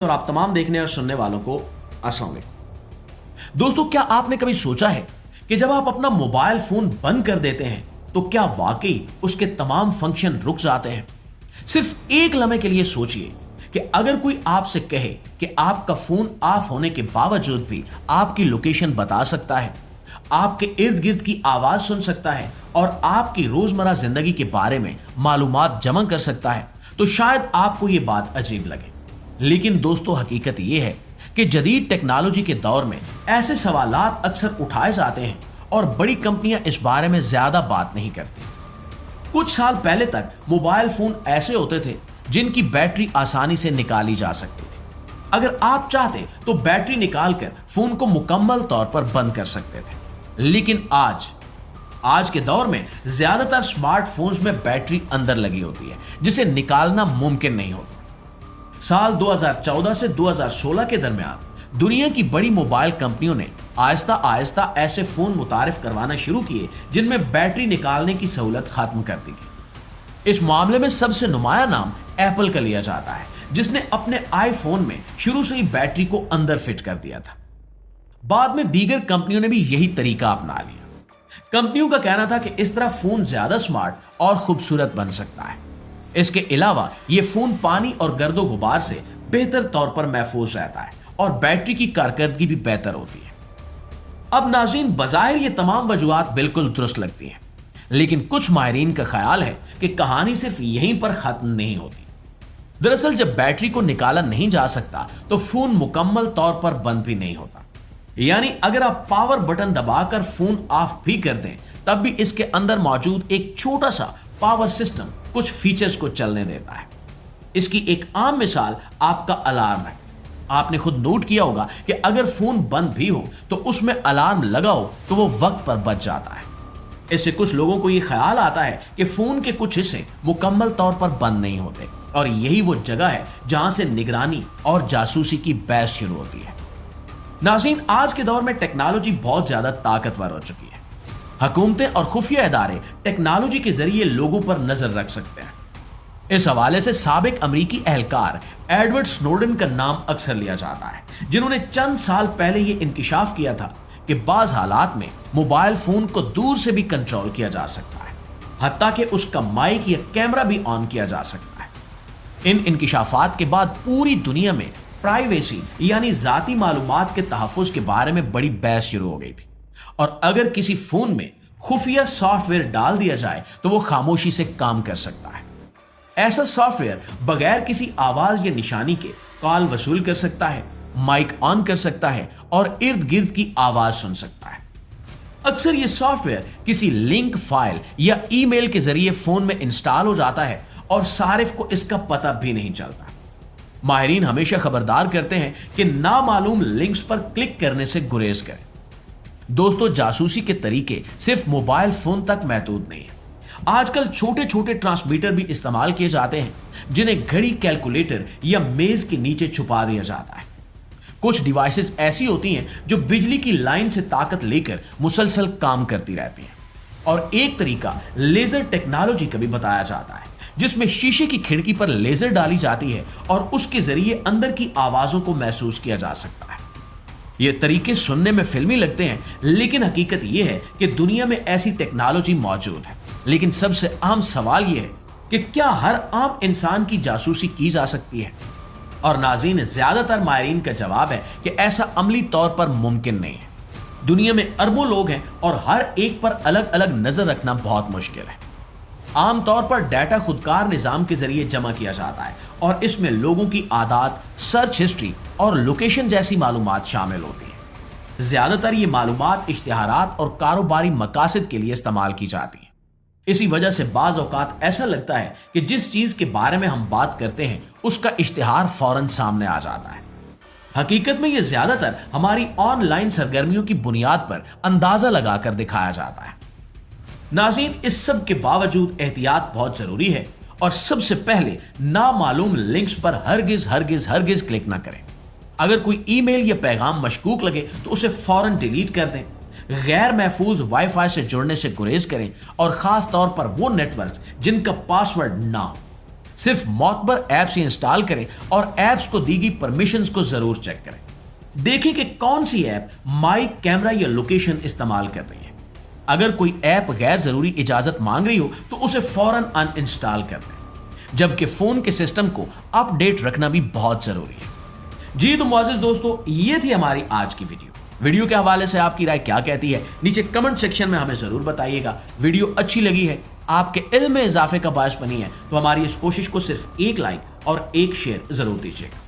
और आप तमाम देखने और सुनने वालों को अस्सलाम वालेकुम। दोस्तों, क्या आपने कभी सोचा है कि जब आप अपना मोबाइल फोन बंद कर देते हैं तो क्या वाकई उसके तमाम फंक्शन रुक जाते हैं? सिर्फ एक लम्हे के लिए सोचिए कि अगर कोई आपसे कहे कि आपका फोन ऑफ होने के बावजूद भी आपकी लोकेशन बता सकता है, आपके इर्द गिर्द की आवाज सुन सकता है और आपकी रोजमर्रा जिंदगी के बारे में मालूमात जमा कर सकता है, तो शायद आपको यह बात अजीब लगे। लेकिन दोस्तों, हकीकत यह है कि जदीद टेक्नोलॉजी के दौर में ऐसे सवालात अक्सर उठाए जाते हैं और बड़ी कंपनियां इस बारे में ज्यादा बात नहीं करती। कुछ साल पहले तक मोबाइल फोन ऐसे होते थे जिनकी बैटरी आसानी से निकाली जा सकती थी। अगर आप चाहते तो बैटरी निकालकर फोन को मुकम्मल तौर पर बंद कर सकते थे। लेकिन आज के दौर में ज्यादातर स्मार्टफोन्स में बैटरी अंदर लगी होती है जिसे निकालना मुमकिन नहीं होता। साल 2014 से 2016 के दरमियान दुनिया की बड़ी मोबाइल कंपनियों ने आहिस्ता आहिस्ता ऐसे फोन मुतारिफ करवाना शुरू किए जिनमें बैटरी निकालने की सहूलत खत्म कर दी गई। इस मामले में सबसे नुमाया नाम एप्पल का लिया जाता है, जिसने अपने आईफोन में शुरू से ही बैटरी को अंदर फिट कर दिया था। बाद में दीगर कंपनियों ने भी यही तरीका अपना लिया। कंपनियों का कहना था कि इस तरह फोन ज्यादा स्मार्ट और खूबसूरत बन सकता है। इसके अलावा यह फोन पानी और गर्दो गुबार से बेहतर तौर पर महफूज रहता है और बैटरी की कारकर्दगी भी बेहतर होती है। अब नाज़रीन, बज़ाहिर ये तमाम वजूहात बिल्कुल दुरुस्त लगती हैं, लेकिन कुछ माहिरीन का ख्याल है कि कहानी सिर्फ यहीं पर खत्म नहीं होती। दरअसल जब बैटरी को निकाला नहीं जा सकता तो फोन मुकम्मल तौर पर बंद भी नहीं होता। यानी अगर आप पावर बटन दबाकर फोन ऑफ भी कर दें तब भी इसके अंदर मौजूद एक छोटा सा पावर सिस्टम कुछ फीचर्स को चलने देता है। इसकी एक आम मिसाल आपका अलार्म है। आपने खुद नोट किया होगा कि अगर फोन बंद भी हो तो उसमें अलार्म लगाओ तो वो वक्त पर बच जाता है। इससे कुछ लोगों को यह ख्याल आता है कि फोन के कुछ हिस्से मुकम्मल तौर पर बंद नहीं होते और यही वो जगह है जहां से निगरानी और जासूसी की बहस शुरू होती है। नाज़रीन, आज के दौर में टेक्नोलॉजी बहुत ज्यादा ताकतवर हो चुकी है। हुकूमतें और खुफिया इदारे टेक्नोलॉजी के जरिए लोगों पर नजर रख सकते हैं। इस हवाले से साबिक अमरीकी एहलकार एडवर्ड स्नोडेन का नाम अक्सर लिया जाता है, जिन्होंने चंद साल पहले यह इंकिशाफ किया था कि बाज हालात में मोबाइल फोन को दूर से भी कंट्रोल किया जा सकता है, हत्ता कि उसका माइक या कैमरा भी ऑन किया जा सकता है। इन इंकिशाफात के बाद पूरी दुनिया में प्राइवेसी यानी जाती मालूमात के तहफ़्फ़ुज़ के बारे में बड़ी बहस शुरू हो गई थी और अगर किसी फोन में खुफिया सॉफ्टवेयर डाल दिया जाए तो वो खामोशी से काम कर सकता है। ऐसा सॉफ्टवेयर बगैर किसी आवाज या निशानी के कॉल वसूल कर सकता है, माइक ऑन कर सकता है और इर्द गिर्द की आवाज सुन सकता है। अक्सर ये सॉफ्टवेयर किसी लिंक, फाइल या ईमेल के जरिए फोन में इंस्टॉल हो जाता है और सारिफ को इसका पता भी नहीं चलता। माहिरीन हमेशा खबरदार करते हैं कि नामालूम लिंक्स पर क्लिक करने से गुरेज करें। दोस्तों, जासूसी के तरीके सिर्फ मोबाइल फोन तक महदूद नहीं है। आजकल छोटे छोटे ट्रांसमीटर भी इस्तेमाल किए जाते हैं जिन्हें घड़ी, कैलकुलेटर या मेज के नीचे छुपा दिया जाता है। कुछ डिवाइसेस ऐसी होती हैं जो बिजली की लाइन से ताकत लेकर मुसलसल काम करती रहती हैं। और एक तरीका लेजर टेक्नोलॉजी का भी बताया जाता है, जिसमें शीशे की खिड़की पर लेजर डाली जाती है और उसके जरिए अंदर की आवाजों को महसूस किया जा सकता है। ये तरीके सुनने में फिल्मी लगते हैं, लेकिन हकीकत यह है कि दुनिया में ऐसी टेक्नोलॉजी मौजूद है। लेकिन सबसे अहम सवाल यह है कि क्या हर आम इंसान की जासूसी की जा सकती है? और नाज़रीन, ज्यादातर माहिरीन का जवाब है कि ऐसा अमली तौर पर मुमकिन नहीं है। दुनिया में अरबों लोग हैं और हर एक पर अलग अलग नजर रखना बहुत मुश्किल है। आमतौर पर डाटा खुदकार निजाम के जरिए जमा किया जाता है और इसमें लोगों की आदत, सर्च हिस्ट्री और लोकेशन जैसी मालूमात शामिल होती है। ज्यादातर ये मालूमात इश्तिहारात और कारोबारी मकासद के लिए इस्तेमाल की जाती है। इसी वजह से बाज औकात ऐसा लगता है कि जिस चीज के बारे में हम बात करते हैं उसका इश्तिहार फौरन सामने आ जाता है। हकीकत में यह ज्यादातर हमारी ऑनलाइन सरगर्मियों की बुनियाद पर अंदाजा लगाकर दिखाया जाता है। नाज़रीन, इस सब के बावजूद एहतियात बहुत जरूरी है और सबसे पहले नामालूम लिंक्स पर हरगिज क्लिक ना करें। अगर कोई ईमेल या पैगाम मशकूक लगे तो उसे फौरन डिलीट कर दें। गैर महफूज वाईफाई से जुड़ने से गुरेज करें और खास तौर पर वो नेटवर्क जिनका पासवर्ड ना हो। सिर्फ मोतबर ऐप्स ही इंस्टॉल करें और ऐप्स को दी गई परमिशंस को जरूर चेक करें। देखें कि कौन सी ऐप माइक, कैमरा या लोकेशन इस्तेमाल कर रही है। अगर कोई ऐप गैर जरूरी इजाजत मांग रही हो तो उसे फौरन अनइंस्टॉल कर दें, जबकि फोन के सिस्टम को अपडेट रखना भी बहुत जरूरी है। जी तो मुआजिज दोस्तों, ये थी हमारी आज की वीडियो के हवाले से आपकी राय क्या कहती है नीचे कमेंट सेक्शन में हमें जरूर बताइएगा। वीडियो अच्छी लगी है, आपके इल्म में इजाफे का बायस बनी है तो हमारी इस कोशिश को सिर्फ एक लाइक और एक शेयर जरूर दीजिएगा।